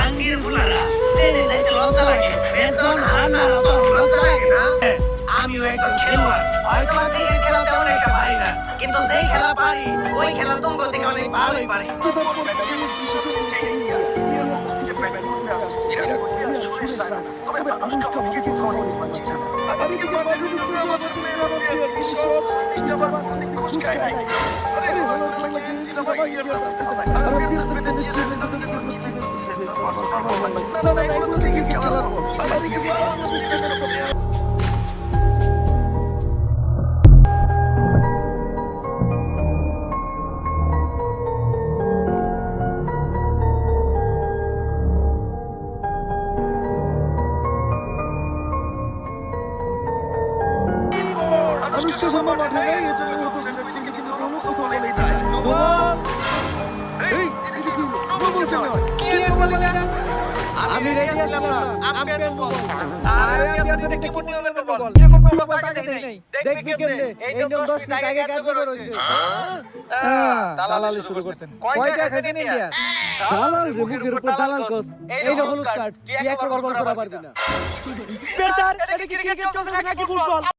টাঙ্গির ফুলারা ট্রেনে যাইতে লজ্জা লাগে বেতন হান্নার অত লজ্জা লাগে না আমিও একজন খেলোয়াড় হয়তো আমি ক্রিকেট খেলা তেমন একটা পারি না কিন্তু যেই খেলা পারি ওই খেলা তোমার থেকে অনেক ভালোই পারি अनुष्का शर्मा माठे নেই এটা প্রথম বলেই দেয় এই এটা কি বল কি বলে না আমি রেডি আছি না আম্পায়ার বল আরে আমি আসলে কি নিয়মের বল এরকম বল তাকে দেই নাই দেখবি কেমনে এই নিয়ম 10 মিনিট আগে কার্যকর হইছে দালালি শুরু করছেন কয়টা খাইছেন ইন্ডিয়া দালাল মুখের উপর দালাল কস এই না হলুদ কার্ড তুই একটা বল করা পারবি না বেটার এটা কি ক্রিকেট চলছে নাকি ফুটবল